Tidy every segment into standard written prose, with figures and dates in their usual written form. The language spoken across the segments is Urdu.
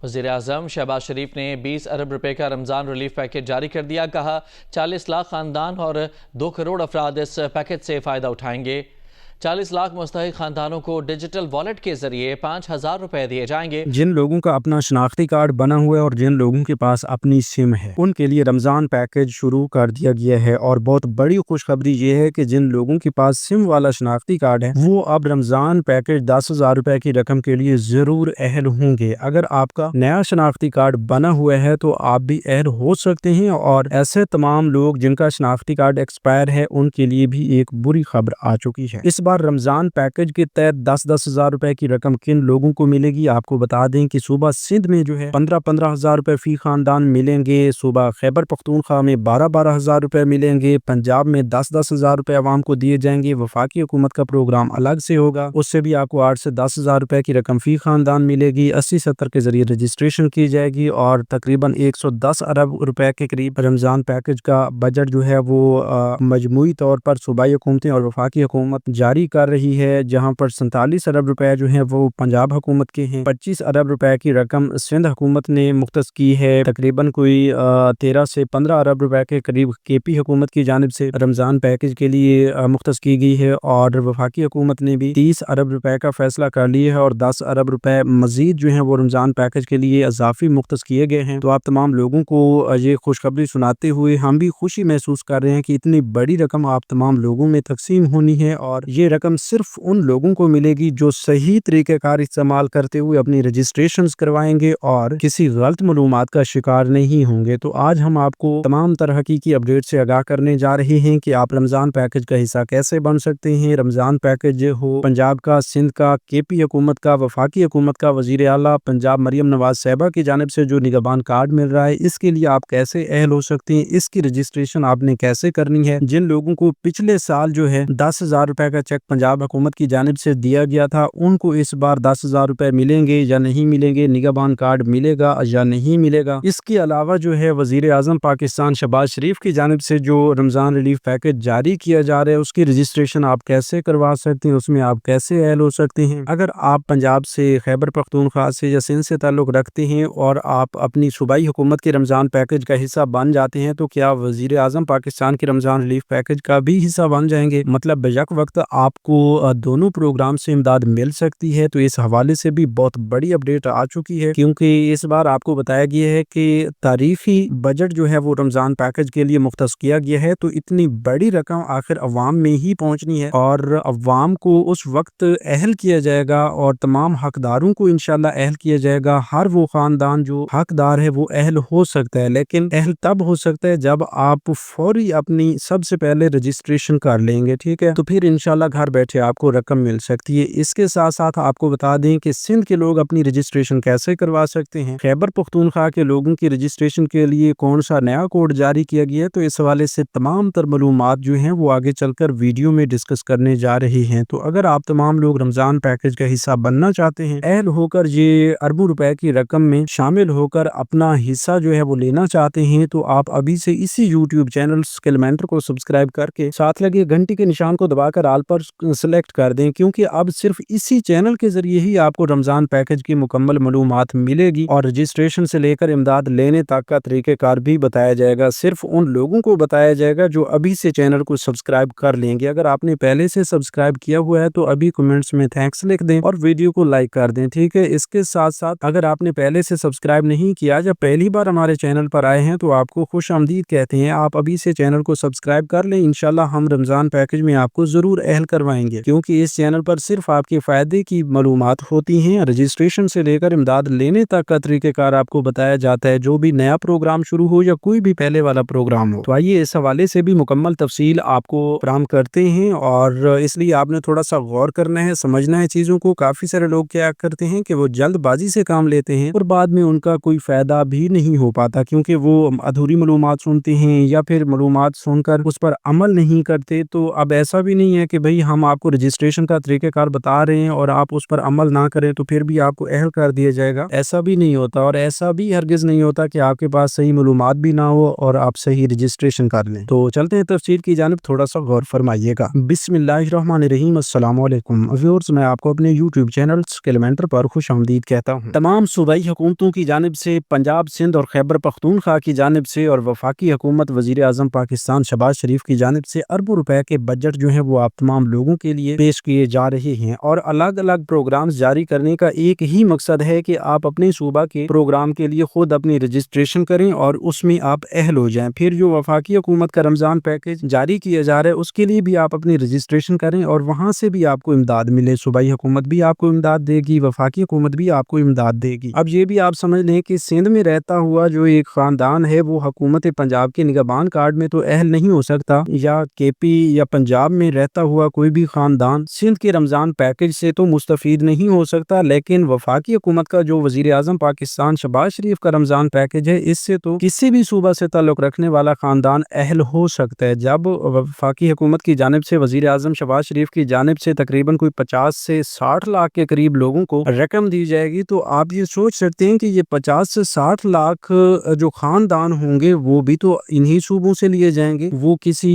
وزیراعظم شہباز شریف نے 20 ارب روپے کا رمضان ریلیف پیکج جاری کر دیا۔ کہا 40 لاکھ خاندان اور 2 کروڑ افراد اس پیکج سے فائدہ اٹھائیں گے۔ 40 لاکھ مستحق خاندانوں کو ڈیجیٹل والیٹ کے ذریعے 5,000 روپے دیے جائیں گے۔ جن لوگوں کا اپنا شناختی کارڈ بنا ہوا ہے اور جن لوگوں کے پاس اپنی سم ہے ان کے لیے رمضان پیکج شروع کر دیا گیا ہے، اور بہت بڑی خوشخبری یہ ہے کہ جن لوگوں کے پاس سم والا شناختی کارڈ ہے وہ اب رمضان پیکج 10,000 روپے کی رقم کے لیے ضرور اہل ہوں گے۔ اگر آپ کا نیا شناختی کارڈ بنا ہوا ہے تو آپ بھی اہل ہو سکتے ہیں، اور ایسے تمام لوگ جن کا شناختی کارڈ ایکسپائر ہے ان کے لیے بھی ایک بری خبر آ چکی ہے۔ اس بار رمضان پیکج کے تحت 10,000 روپے کی رقم کن لوگوں کو ملے گی؟ آپ کو بتا دیں کہ صوبہ سندھ میں جو ہے 15,000 روپے فی خاندان ملیں گے، صوبہ خیبر پختونخوا میں 12,000 روپے ملیں گے، پنجاب میں 10,000 روپے عوام کو دیے جائیں گے۔ وفاقی حکومت کا پروگرام الگ سے ہوگا، اس سے بھی آپ کو 8 سے 10,000 روپے کی رقم فی خاندان ملے گی۔ 80-70 کے ذریعے رجسٹریشن کی جائے گی، اور تقریباً 110 ارب روپے کے قریب رمضان پیکج کا بجٹ جو ہے وہ مجموعی طور پر صوبائی حکومتیں اور وفاقی حکومت جاری کر رہی ہے، جہاں پر 47 ارب روپے جو ہیں وہ پنجاب حکومت کے ہیں، 25 ارب روپے کی رقم سندھ حکومت نے مختص کی ہے، تقریباً کوئی 13 سے 15 ارب روپے کے قریب کے پی حکومت کی جانب سے رمضان پیکج کے لیے مختص کی گئی ہے، اور وفاقی حکومت نے بھی 30 ارب روپے کا فیصلہ کر لیا ہے، اور 10 ارب روپے مزید جو ہیں وہ رمضان پیکج کے لیے اضافی مختص کیے گئے ہیں۔ تو آپ تمام لوگوں کو یہ خوشخبری سناتے ہوئے ہم بھی خوشی محسوس کر رہے ہیں کہ اتنی بڑی رقم آپ تمام لوگوں میں تقسیم ہونی ہے، اور یہ رقم صرف ان لوگوں کو ملے گی جو صحیح طریقہ کار استعمال کرتے ہوئے اپنی رجسٹریشنز کروائیں گے اور کسی غلط معلومات کا شکار نہیں ہوں گے۔ تو آج ہم آپ کو تمام طرح کی اپڈیٹ سے آگاہ کرنے جا رہے ہیں کہ آپ رمضان پیکج کا حصہ کیسے بن سکتے ہیں۔ رمضان پیکج ہو پنجاب کا، سندھ کا، کے پی حکومت کا، وفاقی حکومت کا، وزیر اعلیٰ پنجاب مریم نواز صاحبہ کی جانب سے جو نگہبان کارڈ مل رہا ہے، اس کے لیے آپ کیسے اہل ہو سکتے ہیں، اس کی رجسٹریشن آپ نے کیسے کرنی ہے۔ جن لوگوں کو پچھلے سال جو ہے 10,000 روپے کا چیک پنجاب حکومت کی جانب سے دیا گیا تھا، ان کو اس بار 10,000 روپے ملیں گے یا نہیں ملیں گے، نگہبان کارڈ ملے گا یا نہیں ملے گا۔ اس کے علاوہ جو ہے وزیر اعظم پاکستان شہباز شریف کی جانب سے جو رمضان ریلیف پیکج جاری کیا جا رہا ہے، اس کی رجسٹریشن آپ کیسے کروا سکتے ہیں، اس میں آپ کیسے اہل ہو سکتے ہیں۔ اگر آپ پنجاب سے، خیبر پختونخوا سے یا سندھ سے تعلق رکھتے ہیں اور آپ اپنی صوبائی حکومت کے رمضان پیکج کا حصہ بن جاتے ہیں، تو کیا وزیر اعظم پاکستان کے رمضان ریلیف پیکج کا بھی حصہ بن جائیں گے؟ مطلب یک وقت آپ کو دونوں پروگرام سے امداد مل سکتی ہے۔ تو اس حوالے سے بھی بہت بڑی اپڈیٹ آ چکی ہے، کیونکہ اس بار آپ کو بتایا گیا ہے کہ تاریخی بجٹ جو ہے وہ رمضان پیکج کے لیے مختص کیا گیا ہے۔ تو اتنی بڑی رقم آخر عوام میں ہی پہنچنی ہے، اور عوام کو اس وقت اہل کیا جائے گا، اور تمام حقداروں کو انشاءاللہ اہل کیا جائے گا۔ ہر وہ خاندان جو حقدار ہے وہ اہل ہو سکتا ہے، لیکن اہل تب ہو سکتا ہے جب آپ فوری اپنی سب سے پہلے رجسٹریشن کر لیں گے، ٹھیک ہے؟ تو پھر انشاءاللہ گھر بیٹھے آپ کو رقم مل سکتی ہے۔ اس کے ساتھ ساتھ آپ کو بتا دیں کہ سندھ کے لوگ اپنی رجسٹریشن کیسے کروا سکتے ہیں، خیبر پختونخوا کے لوگوں کی رجسٹریشن کے لیے کون سا نیا کوڈ جاری کیا گیا ہے، تو اس حوالے سے تمام تر معلومات جو ہیں وہ آگے چل کر ویڈیو میں ڈسکس کرنے جا رہی ہیں۔ تو اگر آپ تمام لوگ رمضان پیکج کا حصہ بننا چاہتے ہیں، اہل ہو کر یہ اربوں روپے کی رقم میں شامل ہو کر اپنا حصہ جو ہے وہ لینا چاہتے ہیں، تو آپ ابھی سے اسی یوٹیوب چینل اسکل مینٹر کو سبسکرائب کر کے ساتھ لگے گھنٹی کے نشان کو دبا کر آل پر سلیکٹ کر دیں، کیونکہ اب صرف اسی چینل کے ذریعے ہی آپ کو رمضان پیکج کی مکمل معلومات ملے گی، اور رجسٹریشن سے لے کر امداد لینے تک کا طریقہ کار بھی بتایا جائے گا۔ صرف ان لوگوں کو بتایا جائے گا جو ابھی سے چینل کو سبسکرائب کر لیں گے۔ اگر آپ نے پہلے سے سبسکرائب کیا ہوا ہے تو ابھی کمنٹس میں تھینکس لکھ دیں اور ویڈیو کو لائک کر دیں، ٹھیک ہے؟ اس کے ساتھ ساتھ اگر آپ نے پہلے سے سبسکرائب نہیں کیا یا پہلی بار ہمارے چینل پر آئے ہیں تو آپ کو خوش آمدید کہتے ہیں۔ آپ ابھی سے چینل کو سبسکرائب کر لیں، انشاءاللہ ہم رمضان پیکج میں آپ کو ضرور اہل کروائیں گے، کیونکہ اس چینل پر صرف آپ کے فائدے کی معلومات ہوتی ہیں۔ رجسٹریشن سے لے کر امداد لینے تک کا طریقہ کار آپ کو بتایا جاتا ہے، جو بھی نیا پروگرام شروع ہو یا کوئی بھی پہلے والا پروگرام ہو۔ تو آئیے اس حوالے سے بھی مکمل تفصیل آپ کو فراہم کرتے ہیں، اور اس لیے آپ نے تھوڑا سا غور کرنا ہے، سمجھنا ہے چیزوں کو۔ کافی سارے لوگ کیا کرتے ہیں کہ وہ جلد بازی سے کام لیتے ہیں اور بعد میں ان کا کوئی فائدہ بھی نہیں ہو پاتا، کیونکہ وہ ادھوری معلومات سنتے ہیں یا پھر معلومات سن کر اس پر عمل نہیں کرتے۔ تو اب ایسا بھی نہیں ہے کہ بھئی بھئی ہم آپ کو رجسٹریشن کا طریقہ کار بتا رہے ہیں اور آپ اس پر عمل نہ کریں تو پھر بھی آپ کو اہل کر دیا جائے گا، ایسا بھی نہیں ہوتا، اور ایسا بھی ہرگز نہیں ہوتا کہ آپ کے پاس صحیح معلومات بھی نہ ہو اور آپ صحیح رجسٹریشن کر لیں۔ تو چلتے ہیں تفصیل کی جانب، تھوڑا سا غور فرمائیے گا۔ بسم اللہ الرحمن الرحیم۔ السلام علیکم ویورز، میں آپ کو اپنے یوٹیوب چینل اسکل مینٹر پر خوش آمدید کہتا ہوں۔ تمام صوبائی حکومتوں کی جانب سے، پنجاب، سندھ اور خیبر پختونخوا کی جانب سے اور وفاقی حکومت وزیر اعظم پاکستان شہباز شریف کی جانب سے اربوں روپے کے بجٹ جو ہیں وہ آپ تمام لوگوں کے لیے پیش کیے جا رہے ہیں، اور الگ الگ پروگرامز جاری کرنے کا ایک ہی مقصد ہے کہ آپ اپنے صوبہ کے پروگرام کے لیے خود اپنی رجسٹریشن کریں اور اس میں آپ اہل ہو جائیں۔ پھر جو وفاقی حکومت کا رمضان پیکج جاری کیا جا رہا ہے اس کے لیے بھی آپ اپنی رجسٹریشن کریں اور وہاں سے بھی آپ کو امداد ملے۔ صوبائی حکومت بھی آپ کو امداد دے گی، وفاقی حکومت بھی آپ کو امداد دے گی۔ اب یہ بھی آپ سمجھ لیں کہ سندھ میں رہتا ہوا جو ایک خاندان ہے وہ حکومت پنجاب کے نگہبان کارڈ میں تو اہل نہیں ہو سکتا، یا کے پی یا پنجاب میں رہتا ہوا کوئی بھی خاندان سندھ کے رمضان پیکج سے تو مستفید نہیں ہو سکتا، لیکن وفاقی حکومت کا جو وزیر اعظم پاکستان شہباز شریف کا رمضان پیکج ہے اس سے تو کسی بھی صوبہ سے تعلق رکھنے والا خاندان اہل ہو سکتا ہے۔ جب وفاقی حکومت کی جانب سے وزیر اعظم شہباز شریف کی جانب سے تقریباً کوئی 50 سے 60 لاکھ کے قریب لوگوں کو رقم دی جائے گی تو آپ یہ سوچ سکتے ہیں کہ یہ 50 سے 60 لاکھ جو خاندان ہوں گے وہ بھی تو انہی صوبوں سے لیے جائیں گے، وہ کسی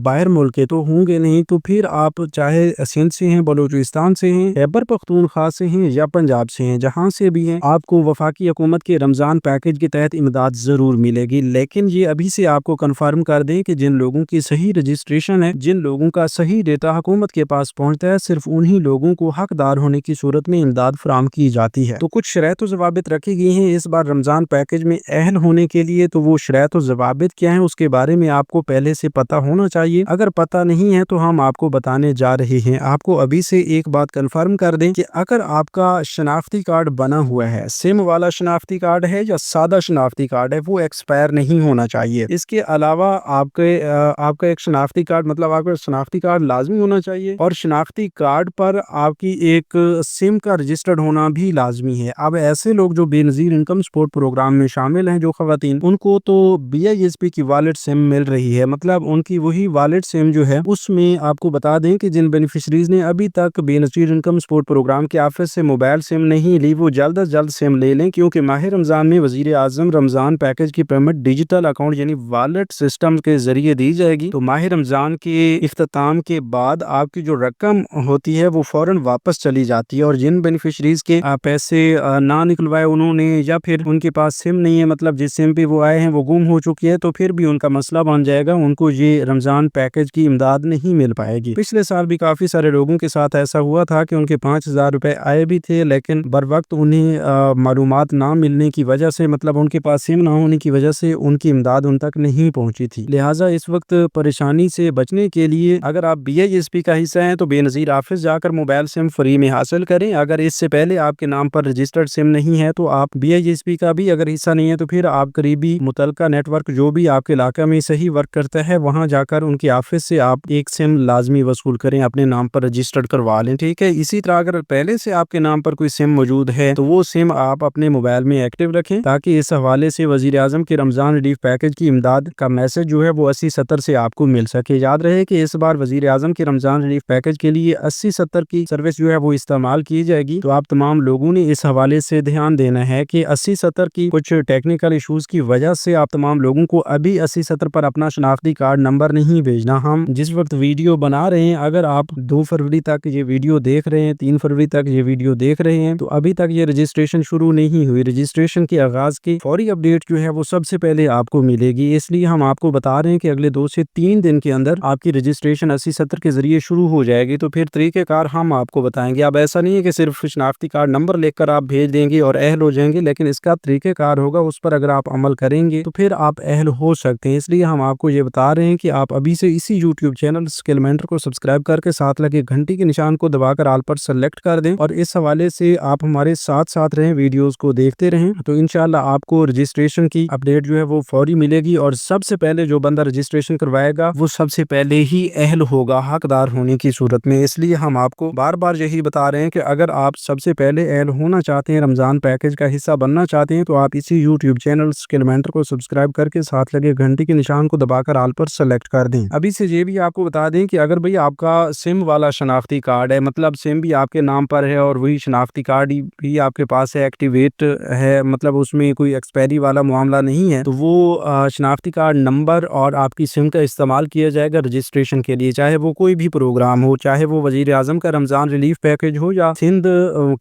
باہر ملک کے تو ہوں گے نہیں۔ تو پھر آپ چاہے سندھ سے ہیں، بلوچستان سے ہیں، خیبر پختونخوا سے ہیں یا پنجاب سے ہیں، جہاں سے بھی ہیں، آپ کو وفاقی حکومت کے رمضان پیکج کے تحت امداد ضرور ملے گی۔ لیکن یہ ابھی سے آپ کو کنفرم کر دیں کہ جن لوگوں کی صحیح رجسٹریشن ہے، جن لوگوں کا صحیح ڈیٹا حکومت کے پاس پہنچتا ہے، صرف انہی لوگوں کو حقدار ہونے کی صورت میں امداد فراہم کی جاتی ہے۔ تو کچھ شرائط و ضوابط رکھی گئی ہیں اس بار رمضان پیکج میں اہل ہونے کے لیے، تو وہ شرائط و ضوابط کیا ہیں اس کے بارے میں آپ کو پہلے سے پتہ ہونا چاہیے۔ اگر پتہ نہیں ہے تو ہم آپ کو بتانے جا رہے ہیں۔ آپ کو ابھی سے ایک بات کنفرم کر دیں کہ اگر آپ کا شناختی کارڈ بنا ہوا ہے، سم والا شناختی کارڈ ہے یا سادہ شناختی کارڈ ہے، وہ ایکسپائر نہیں ہونا چاہیے۔ اس کے علاوہ آپ کا ایک شناختی کارڈ، مطلب آپ کا شناختی کارڈ لازمی ہونا چاہیے، اور شناختی کارڈ پر آپ کی ایک سم کا رجسٹرڈ ہونا بھی لازمی ہے۔ اب ایسے لوگ جو بے نظیر انکم سپورٹ پروگرام میں شامل ہیں، جو خواتین، ان کو تو بی آئی ایس پی کی والٹ سم مل رہی ہے، مطلب ان کی وہی والٹ سم جو ہے اس میں آپ کو بتا دیں کہ جن بینیفیشریز نے ابھی تک بے نظیر انکم سپورٹ پروگرام کے آفس سے موبائل سم نہیں لی، وہ جلد از جلد سم لے لیں، کیونکہ ماہ رمضان میں وزیر اعظم رمضان پیکج کی پیمنٹ ڈیجیٹل اکاؤنٹ یعنی والٹ سسٹم کے ذریعے دی جائے گی۔ تو ماہ رمضان کے اختتام کے بعد آپ کی جو رقم ہوتی ہے وہ فوراً واپس چلی جاتی ہے، اور جن بینیفیشریز کے پیسے نہ نکلوائے انہوں نے، یا پھر ان کے پاس سم نہیں ہے، مطلب جس سم پہ وہ آئے ہیں وہ گم ہو چکی ہے، تو پھر بھی ان کا مسئلہ بن جائے گا، ان کو یہ رمضان پیکج کی امداد نہیں مل پائے گی۔ پچھلے سال بھی کافی سارے لوگوں کے ساتھ ایسا ہوا تھا کہ ان کے 5000 روپے آئے بھی تھے، لیکن بر وقت انہیں معلومات نہ ملنے کی وجہ سے، مطلب ان کے پاس سم نہ ہونے کی وجہ سے ان کی امداد ان تک نہیں پہنچی تھی۔ لہٰذا اس وقت پریشانی سے بچنے کے لیے اگر آپ بی آئی ایس پی کا حصہ ہیں تو بے نظیر آفس جا کر موبائل سم فری میں حاصل کریں۔ اگر اس سے پہلے آپ کے نام پر رجسٹرڈ سم نہیں ہے تو آپ بی آئی ایس پی کا بھی اگر حصہ نہیں ہے تو پھر آپ قریبی متعلقہ نیٹ ورک جو بھی آپ کے علاقہ میں صحیح ورک کرتا ہے وہاں جا کر ان کے آفس سے آپ ایک سم لازمی وصول کریں، اپنے نام پر رجسٹرڈ کروا لیں، ٹھیک ہے۔ اسی طرح اگر پہلے سے آپ کے نام پر کوئی سم موجود ہے تو وہ سم آپ اپنے موبائل میں ایکٹیو رکھیں، تاکہ اس حوالے سے وزیر اعظم کے رمضان ریلیف پیکج کی امداد کا میسج جو ہے وہ 80-70 سے آپ کو مل سکے۔ یاد رہے کہ اس بار وزیر اعظم کے رمضان ریلیف پیکج کے لیے 80-70 کی سروس جو ہے وہ استعمال کی جائے گی، تو آپ تمام لوگوں نے اس حوالے سے دھیان دینا ہے کہ 80-70 کی کچھ ٹیکنیکل ایشوز کی وجہ سے آپ تمام لوگوں کو ابھی 80-70 پر اپنا شناختی کارڈ نمبر نہیں بھیجنا۔ ہم جس وقت ویڈیو بنا رہے ہیں، اگر آپ 2 فروری تک یہ ویڈیو دیکھ رہے ہیں، 3 فروری تک یہ ویڈیو دیکھ رہے ہیں، تو ابھی تک یہ رجسٹریشن شروع نہیں ہوئی۔ رجسٹریشن کے آغاز کی فوری اپڈیٹ جو ہے وہ سب سے پہلے آپ کو ملے گی، اس لیے ہم آپ کو بتا رہے ہیں کہ اگلے 2 سے 3 دن کے اندر آپ کی رجسٹریشن 80-70 کے ذریعے شروع ہو جائے گی۔ تو پھر طریقہ کار ہم آپ کو بتائیں گے۔ اب ایسا نہیں ہے کہ صرف شناختی کارڈ نمبر لکھ کر آپ بھیج دیں گے اور اہل ہو جائیں گے، لیکن اس کا طریقہ کار ہوگا، اس پر اگر آپ عمل کریں گے تو پھر آپ اہل ہو سکتے ہیں۔ اس لیے ہم آپ کو یہ بتا رہے ہیں کہ آپ ابھی سے اسی یوٹیوب چینل اسکل مینٹر کو سبسکرائب کر کے ساتھ لگے گھنٹی کے نشان کو دبا کر آل پر سلیکٹ کر دیں، اور اس حوالے سے آپ ہمارے ساتھ رہیں، ویڈیوز کو دیکھتے رہیں، تو انشاءاللہ آپ کو رجسٹریشن کی اپڈیٹ جو ہے وہ فوری ملے گی، اور سب سے پہلے جو بندہ رجسٹریشن کروائے گا وہ سب سے پہلے ہی اہل ہوگا حقدار ہونے کی صورت میں۔ اس لیے ہم آپ کو بار بار یہی بتا رہے ہیں کہ اگر آپ سب سے پہلے اہل ہونا چاہتے ہیں، رمضان پیکج کا حصہ بننا چاہتے ہیں، تو آپ اسی یوٹیوب چینل اسکل مینٹر کو سبسکرائب کر کے ساتھ لگے گھنٹی کے نشان کو دبا کر آل پر سلیکٹ کر دیں۔ ابھی سے یہ بھی آپ کو بتا دیں کہ اگر بھئی آپ کا سم والا شناختی کارڈ ہے، مطلب سم بھی آپ کے نام پر ہے اور وہی شناختی کارڈ بھی آپ کے پاس ہے، ایکٹیویٹ ہے، مطلب اس میں کوئی ایکسپائری والا معاملہ نہیں ہے، تو وہ شناختی کارڈ نمبر اور آپ کی سم کا استعمال کیا جائے گا رجسٹریشن کے لیے، چاہے وہ کوئی بھی پروگرام ہو، چاہے وہ وزیر اعظم کا رمضان ریلیف پیکج ہو یا سندھ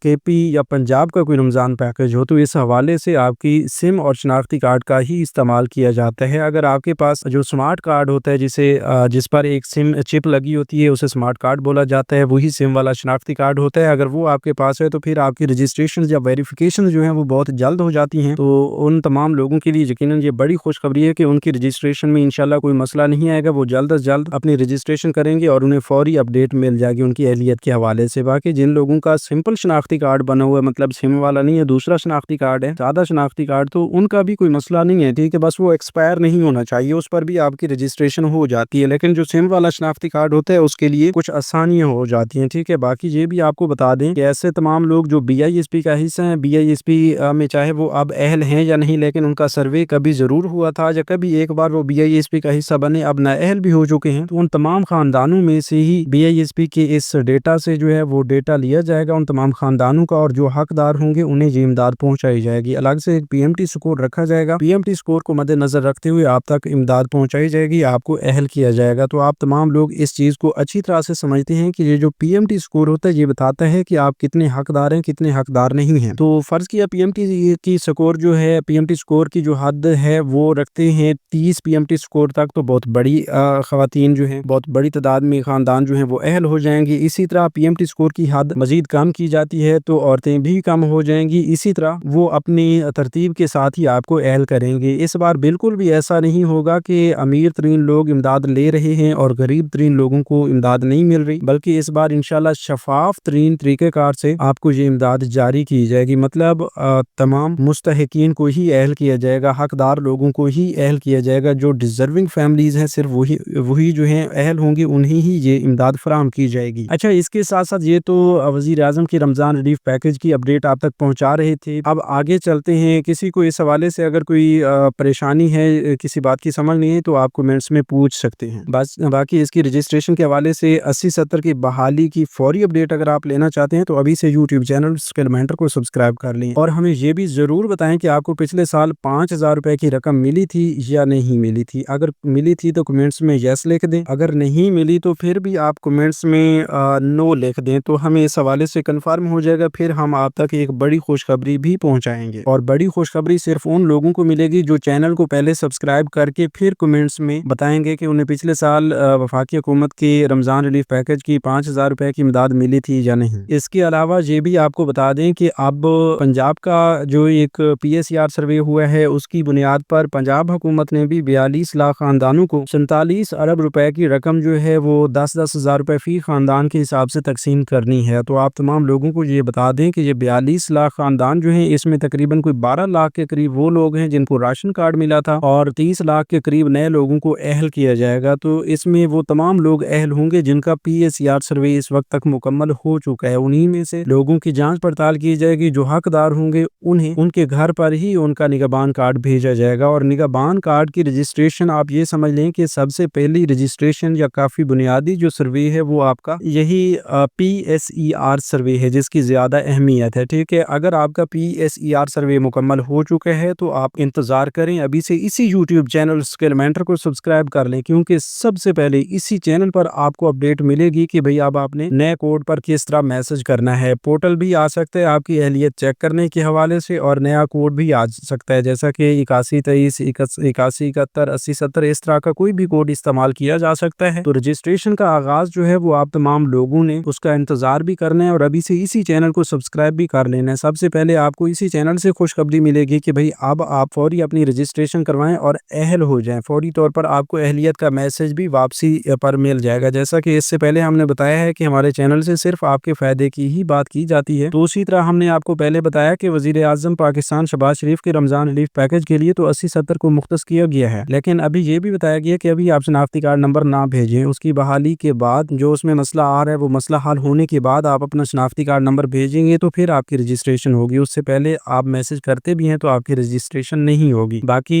کے پی یا پنجاب کا کوئی رمضان پیکج ہو، تو اس حوالے سے آپ کی سم اور شناختی کارڈ کا ہی استعمال کیا جاتا ہے۔ اگر آپ کے پاس جو سمارٹ کارڈ ہوتا ہے جس پر ایک سم چپ لگی ہوتی ہے، اسے سمارٹ کارڈ بولا جاتا ہے، وہی سم والا شناختی کارڈ ہوتا ہے، اگر وہ آپ کے پاس ہے تو پھر آپ کی رجسٹریشن یا ویریفیکیشن جو ہیں وہ بہت جلد ہو جاتی ہیں۔ تو ان تمام لوگوں کے لیے یقیناً یہ بڑی خوشخبری ہے کہ ان کی رجسٹریشن میں انشاءاللہ کوئی مسئلہ نہیں آئے گا، وہ جلد از جلد اپنی رجسٹریشن کریں گے اور انہیں فوری اپڈیٹ مل جائے گی ان کی اہلیت کے حوالے سے۔ باقی جن لوگوں کا سمپل شناختی کارڈ بنا ہوا ہے، مطلب سم والا نہیں ہے، دوسرا شناختی کارڈ ہے، سادہ شناختی کارڈ، تو ان کا بھی کوئی مسئلہ نہیں ہے، ٹھیک ہے، بس وہ ایکسپائر نہیں ہونا چاہیے، اس پر بھی آپ کی رجسٹریشن ہو جاتی ہے۔ لیکن جو سم والا شناختی کارڈ ہوتا ہے اس کے لیے کچھ آسانیاں ہو جاتی ہیں، ٹھیک ہے۔ باقی یہ بھی آپ کو بتا دیں کہ ایسے تمام لوگ جو بی آئی ایس پی کا حصہ ہیں، بی آئی ایس پی میں چاہے وہ اب اہل ہیں یا نہیں، لیکن ان کا سروے کبھی ضرور ہوا تھا یا کبھی ایک بار وہ بی آئی ایس پی کا حصہ بنے، اب نااہل بھی ہو چکے ہیں، تو ان تمام خاندانوں میں سے ہی بی آئی ایس پی کے اس ڈیٹا سے جو ہے وہ ڈیٹا لیا جائے گا ان تمام خاندانوں کا، اور جو حقدار ہوں گے انہیں یہ امداد پہنچائی جائے گی۔ الگ سے ایک پی ایم ٹی سکور رکھا جائے گا، پی ایم ٹی سکور کو مد نظر رکھتے ہوئے آپ تک امداد پہنچائی جائے گی، آپ کو اہل کیا جائے گا۔ تو آپ تمام لوگ اس چیز کو اچھی طرح سے سمجھتے ہیں کہ یہ جو پی ایم ٹی سکور ہوتا ہے یہ بتاتا ہے کہ آپ کتنے حقدار ہیں، کتنے حقدار نہیں ہیں۔ تو فرض کیا پی ایم ٹی کی سکور جو ہے، پی ایم ٹی سکور کی جو حد ہے وہ رکھتے ہیں 30 پی ایم ٹی سکور تک، تو بہت بڑی خواتین جو ہیں، بہت بڑی تعداد میں خاندان جو ہیں وہ اہل ہو جائیں گے۔ اسی طرح پی ایم ٹی سکور کی حد مزید کم کی جاتی ہے تو عورتیں بھی کم ہو جائیں گی، اسی طرح وہ اپنی ترتیب کے ساتھ ہی آپ کو اہل کریں گے۔ اس بار بالکل بھی ایسا نہیں ہوگا کہ امیر ترین لوگ امداد لے رہے ہیں اور غریب ترین لوگوں کو امداد نہیں مل رہی، بلکہ اس بار انشاءاللہ شفاف ترین طریقہ کار سے آپ کو یہ امداد جاری کی جائے گی، مطلب تمام مستحقین کو ہی اہل کیا جائے گا، حقدار لوگوں کو ہی اہل کیا جائے گا، جو ڈیزرونگ فیملیز ہیں صرف وہی جو ہیں اہل ہوں گے، انہیں ہی یہ امداد فراہم کی جائے گی۔ اچھا، اس کے ساتھ ساتھ یہ تو وزیر اعظم کی رمضان ریلیف پیکج کی اپڈیٹ آپ تک پہنچا رہے تھے، اب آگے چلتے ہیں۔ کسی کو اس حوالے سے اگر کوئی پریشانی ہے، کسی بات کی سمجھ نہیں ہے تو آپ کمنٹس میں پوچھ سکتے ہیں۔ بس باقی اس کی رجسٹریشن کے حوالے سے 80-70 کی بحالی کی فوری اپڈیٹ اگر آپ لینا چاہتے ہیں تو ابھی سے یوٹیوب چینل اسکل مینٹر کو سبسکرائب کر لیں، اور ہمیں یہ بھی ضرور بتائیں کہ آپ کو پچھلے سال 5000 روپے کی رقم ملی تھی یا نہیں ملی تھی۔ اگر ملی تھی تو کمنٹس میں یس لکھ دیں، اگر نہیں ملی تو پھر بھی آپ کمنٹس میں نو لکھ دیں، تو ہمیں اس حوالے سے کنفرم ہو جائے گا، پھر ہم آپ تک ایک بڑی خوشخبری بھی پہنچائیں گے۔ اور بڑی خوشخبری صرف ان لوگوں کو ملے گی جو چینل کو پہلے سبسکرائب کر کے پھر کمنٹس میں بتائیں گے کہ انہیں پچھلے سال وفاقی حکومت کی رمضان ریلیف پیکج کی 5000 روپے کی امداد ملی تھی یا نہیں۔ اس کے علاوہ یہ بھی آپ کو بتا دیں کہ اب پنجاب کا جو ایک پی ایس ای آر سروے ہوا ہے، اس کی بنیاد پر پنجاب حکومت نے بھی 42 لاکھ خاندانوں کو 47 ارب روپے کی رقم جو ہے وہ 10-10 ہزار روپے فی خاندان کے حساب سے تقسیم کرنی ہے۔ تو آپ تمام لوگوں کو یہ بتا دیں کہ یہ 42 لاکھ خاندان جو ہیں، اس میں تقریباً کوئی 12 لاکھ کے قریب وہ لوگ ہیں جن کو راشن کارڈ ملا تھا، اور 30 لاکھ کے قریب نئے لوگوں کو اہل کیا جائے گا۔ تو اس میں وہ تمام لوگ اہل ہوں گے جن کا P S E R survey اس وقت تک مکمل ہو چکا ہے، انہی میں سے لوگوں کی جانچ پڑتال کی جائے گی، جو حقدار ہوں گے انہیں ان کے گھر پر ہی ان کا نگہبان کارڈ بھیجا جائے گا۔ اور نگہبان کارڈ کی رجسٹریشن آپ یہ سمجھ لیں کہ سب سے پہلی رجسٹریشن یا کافی بنیادی جو سروے ہے وہ آپ کا یہی پی ایس ای آر سروے ہے، جس کی زیادہ اہمیت ہے، ٹھیک ہے۔ اگر آپ کا P S E R survey مکمل ہو چکا ہے تو آپ انتظار کریں، ابھی سے اسی یوٹیوب چینل اسکل مینٹر کو سبسکرائب کر لیں، کیونکہ سب سے پہلے اسی چینل پر آپ کو اپڈیٹ ملے گی کہ بھئی اب آپ نے نئے کوڈ پر کس طرح میسج کرنا ہے۔ پورٹل بھی آ سکتا ہے آپ کی اہلیت چیک کرنے کے حوالے سے، اور نیا کوڈ بھی آ سکتا ہے، جیسا کہ 8123 8171 8070 اس طرح کا کوئی بھی کوڈ استعمال کیا جا سکتا ہے۔ تو رجسٹریشن کا آغاز جو ہے وہ آپ تمام لوگوں نے اس کا انتظار بھی کرنا ہے، اور ابھی سے اسی چینل کو سبسکرائب بھی کر لینا ہے۔ سب سے پہلے آپ کو اسی چینل سے خوشخبری ملے گی کہ بھئی اب آپ فوری اپنی رجسٹریشن کروائیں اور اہل ہو جائیں، فوری طور پر آپ کو اہلیت کا میسج بھی واپسی پر مل جائے گا۔ جیسا کہ اس سے پہلے ہم نے بتایا ہے کہ ہمارے چینل سے صرف آپ کے فائدے کی ہی بات کی جاتی ہے، تو اسی طرح ہم نے آپ کو پہلے بتایا کہ وزیر اعظم پاکستان شہباز شریف کے رمضان ریلیف پیکج کے لیے تو 80-70 کو مختص کیا گیا ہے، لیکن ابھی یہ بھی بتایا گیا کہ ابھی آپ شناختی کارڈ نمبر نہ بھیجیں، اس کی بحالی کے بعد جو اس میں مسئلہ آ رہا ہے وہ مسئلہ حل ہونے کے بعد آپ اپنا شناختی کارڈ نمبر بھیجیں گے تو پھر آپ کی رجسٹریشن ہوگی، اس سے پہلے آپ میسج کرتے بھی ہیں تو آپ کی رجسٹریشن نہیں ہوگی۔ باقی